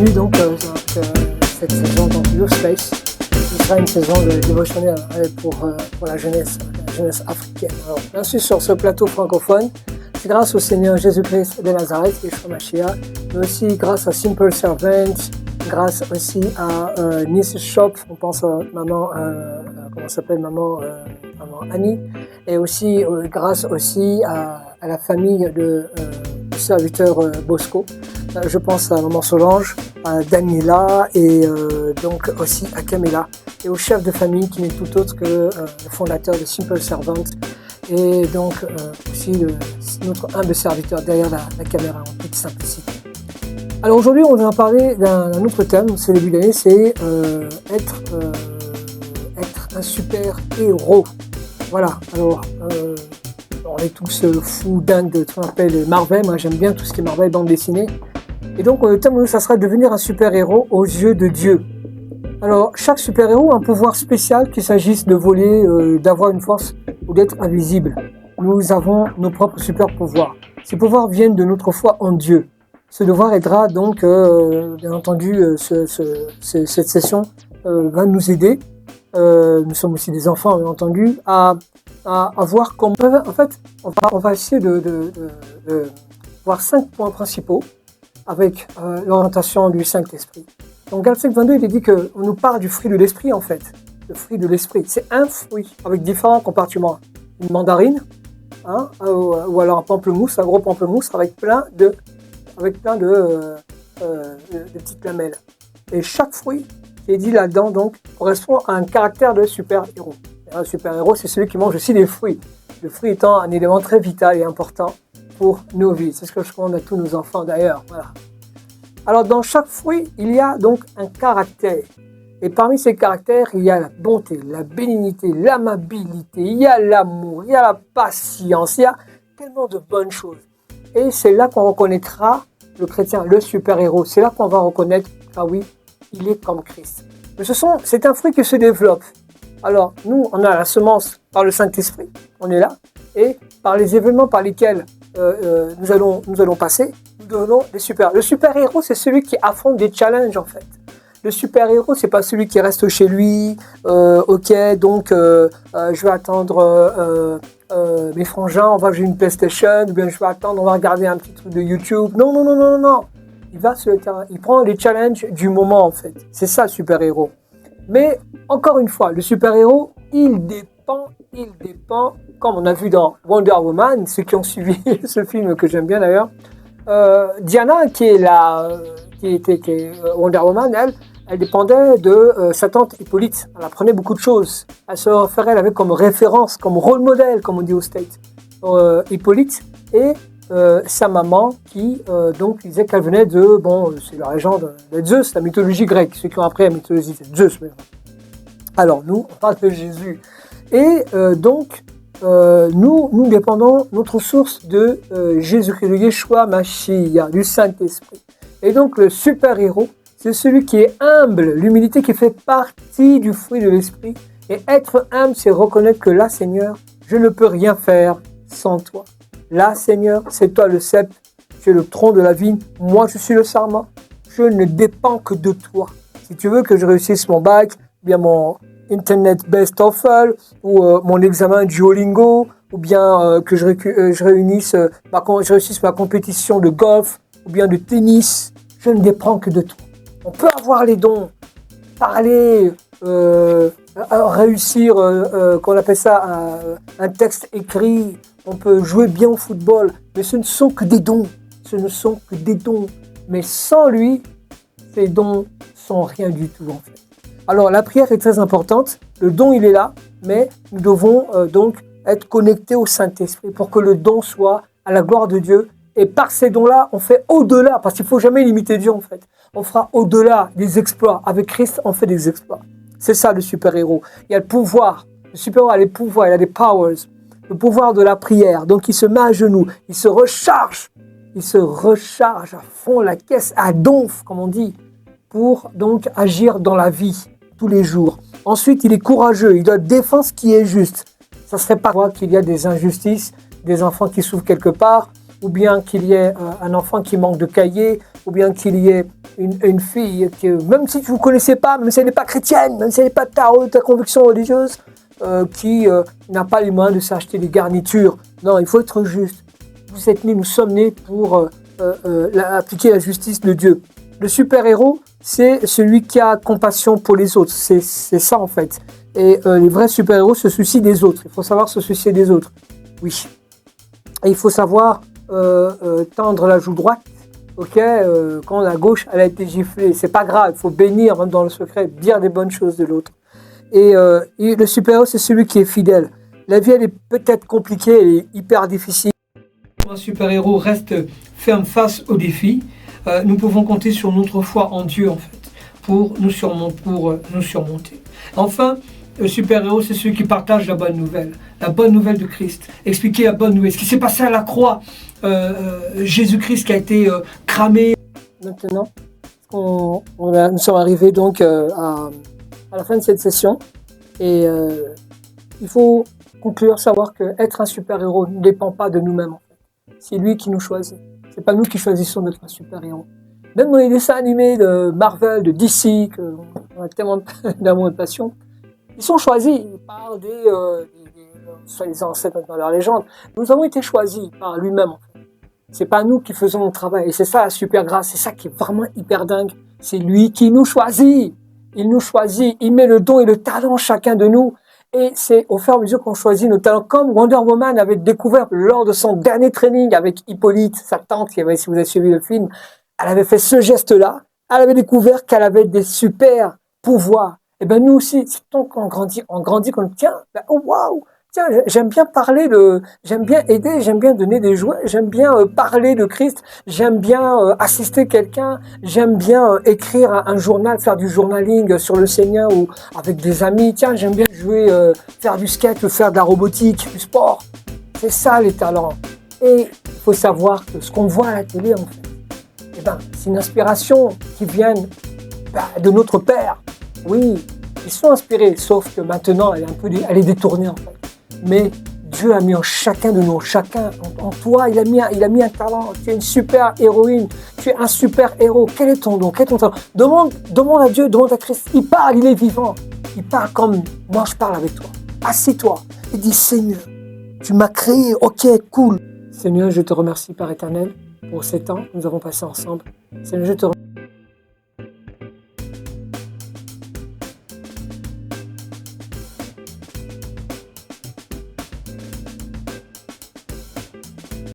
continue donc cette saison donc Your Space. Ce sera une saison de dévotionnel pour la jeunesse africaine. Alors, bien sûr, sur ce plateau francophone, c'est grâce au Seigneur Jésus-Christ de Nazareth, Yeshua Mashiach, mais aussi grâce à Simple Servant, grâce aussi à Nice Shop, on pense à maman, maman Annie, et aussi grâce aussi à la famille du serviteur Bosco. Je pense à maman Solange, à Daniela et donc aussi à Camilla et au chef de famille qui n'est tout autre que le fondateur de Simple Servant et donc aussi notre humble serviteur derrière la caméra en toute simplicité. Alors aujourd'hui on va parler d'un autre thème, c'est le début d'année, c'est être un super héros. Voilà, alors on est tous fous dingues de ce qu'on appelle Marvel, moi j'aime bien tout ce qui est Marvel, bande dessinée. Et donc le thème, ça sera devenir un super-héros aux yeux de Dieu. Alors chaque super-héros a un pouvoir spécial, qu'il s'agisse de voler, d'avoir une force ou d'être invisible. Nous avons nos propres super-pouvoirs. Ces pouvoirs viennent de notre foi en Dieu. Ce devoir aidera donc, bien entendu, cette session va nous aider. Nous sommes aussi des enfants, bien entendu, à voir comment... En fait, on va essayer de voir 5 points principaux avec l'orientation du Saint-Esprit. Donc, Galatiens 22, il est dit qu'on nous parle du fruit de l'Esprit, en fait. Le fruit de l'Esprit, c'est un fruit avec différents compartiments. Une mandarine, hein, ou alors un pamplemousse, un gros pamplemousse avec plein de petites lamelles. Et chaque fruit qui est dit là-dedans, donc, correspond à un caractère de super-héros. Et un super-héros, c'est celui qui mange aussi des fruits. Le fruit étant un élément très vital et important pour nos vies. C'est ce que je recommande à tous nos enfants d'ailleurs. Voilà. Alors dans chaque fruit, il y a donc un caractère. Et parmi ces caractères, il y a la bonté, la bénignité, l'amabilité, il y a l'amour, il y a la patience, il y a tellement de bonnes choses. Et c'est là qu'on reconnaîtra le chrétien, le super-héros. C'est là qu'on va reconnaître, ah oui, il est comme Christ. Mais c'est un fruit qui se développe. Alors nous, on a la semence par le Saint-Esprit, on est là, et par les événements par lesquels nous allons passer, nous devenons des super. Le super-héros, c'est celui qui affronte des challenges en fait. Le super-héros, c'est pas celui qui reste chez lui, ok, donc je vais attendre mes frangins, on va jouer une PlayStation, ou bien je vais attendre, on va regarder un petit truc de YouTube. Non. Il va sur le terrain, il prend les challenges du moment en fait. C'est ça le super-héros. Mais encore une fois, le super-héros, il dépend, comme on a vu dans Wonder Woman, ceux qui ont suivi ce film que j'aime bien d'ailleurs, Diana, qui est Wonder Woman, elle dépendait de sa tante Hippolyte. Elle apprenait beaucoup de choses. Elle se référait, elle avait comme référence, comme rôle modèle, comme on dit au States, Hippolyte et sa maman qui donc disait qu'elle venait de, c'est la légende de Zeus, la mythologie grecque. Ceux qui ont appris la mythologie, c'est Zeus. Mais... Alors nous, on parle de Jésus. Et donc, nous dépendons, notre source de Jésus-Christ, de Yeshua Mashiach, du Saint-Esprit. Et donc le super-héros, c'est celui qui est humble, l'humilité qui fait partie du fruit de l'Esprit. Et être humble, c'est reconnaître que là, Seigneur, je ne peux rien faire sans toi. Là, Seigneur, c'est toi le cep, tu es le tronc de la vigne, moi je suis le sarment, je ne dépends que de toi. Si tu veux que je réussisse mon bac, bien mon Internet Best TOEFL, ou mon examen Duolingo, ou bien que je réussisse ma compétition de golf, ou bien de tennis, je ne dépends que de toi. On peut avoir les dons, parler, réussir, qu'on appelle ça, un texte écrit, on peut jouer bien au football, mais ce ne sont que des dons. Mais sans lui, ces dons sont rien du tout en fait. Alors la prière est très importante, le don il est là, mais nous devons donc être connectés au Saint-Esprit pour que le don soit à la gloire de Dieu. Et par ces dons-là, on fait au-delà, parce qu'il ne faut jamais limiter Dieu en fait. On fera au-delà des exploits. Avec Christ, on fait des exploits. C'est ça le super-héros. Il y a le pouvoir. Le super-héros a les pouvoirs, il a des powers. Le pouvoir de la prière. Donc il se met à genoux, il se recharge à fond la caisse, à donf, comme on dit, pour donc agir dans la vie tous les jours. Ensuite, il est courageux, il doit défendre ce qui est juste. Ça serait pas quoi qu'il y a des injustices, des enfants qui souffrent quelque part, ou bien qu'il y ait un enfant qui manque de cahier, ou bien qu'il y ait une fille que, même si vous ne connaissez pas, même si elle n'est pas chrétienne, même si elle n'est pas de ta conviction religieuse, qui n'a pas les moyens de s'acheter des garnitures. Non, il faut être juste. Nous sommes nés pour appliquer la justice de Dieu. Le super-héros, c'est celui qui a compassion pour les autres. C'est ça en fait. Et les vrais super-héros se soucient des autres. Il faut savoir se soucier des autres. Oui. Et il faut savoir tendre la joue droite, quand la gauche elle a été giflée. C'est pas grave, il faut bénir même dans le secret, dire des bonnes choses de l'autre. Et le super-héros, c'est celui qui est fidèle. La vie, elle est peut-être compliquée, elle est hyper difficile. Un super-héros reste ferme face aux défis. Nous pouvons compter sur notre foi en Dieu, en fait, pour nous surmonter. Enfin, le super-héros, c'est celui qui partage la bonne nouvelle de Christ. Expliquer la bonne nouvelle, ce qui s'est passé à la croix, Jésus-Christ qui a été cramé. Maintenant, nous sommes arrivés donc à la fin de cette session et il faut conclure, savoir qu'être un super-héros ne dépend pas de nous-mêmes. En fait. C'est lui qui nous choisit. C'est pas nous qui choisissons d'être un super-héros. Même dans les dessins animés de Marvel, de DC, qu'on a tellement d'amour et de passion, ils sont choisis. Ils parlent soit les ancêtres dans leur légende. Nous avons été choisis par lui-même. En fait. C'est pas nous qui faisons le travail. Et c'est ça la super grâce. C'est ça qui est vraiment hyper dingue. C'est lui qui nous choisit. Il nous choisit. Il met le don et le talent chacun de nous. Et c'est au fur et à mesure qu'on choisit nos talents, comme Wonder Woman avait découvert lors de son dernier training avec Hippolyte, sa tante, si vous avez suivi le film, elle avait fait ce geste-là, elle avait découvert qu'elle avait des super pouvoirs. Et ben nous aussi, c'est tant qu'on grandit, qu'on dit, tiens, oh waouh, tiens, j'aime bien j'aime bien aider, j'aime bien donner des jouets, j'aime bien parler de Christ, j'aime bien assister quelqu'un, j'aime bien écrire un journal, faire du journaling sur le Seigneur ou avec des amis, tiens, j'aime bien jouer, faire du skate, faire de la robotique, du sport. C'est ça les talents. Et il faut savoir que ce qu'on voit à la télé, en fait, c'est une inspiration qui vient de notre Père. Oui, ils sont inspirés, sauf que maintenant, elle est détournée, en fait. Mais Dieu a mis en chacun de nous, chacun en toi, il a mis un talent. Tu es une super héroïne, tu es un super héros. Quel est ton don? Quel est ton talent? Demande à Dieu, demande à Christ. Il parle, il est vivant. Il parle comme moi je parle avec toi. Assis-toi et dis Seigneur, tu m'as créé, ok, cool. Seigneur, je te remercie Père éternel pour ces temps que nous avons passés ensemble. Seigneur, je te remercie.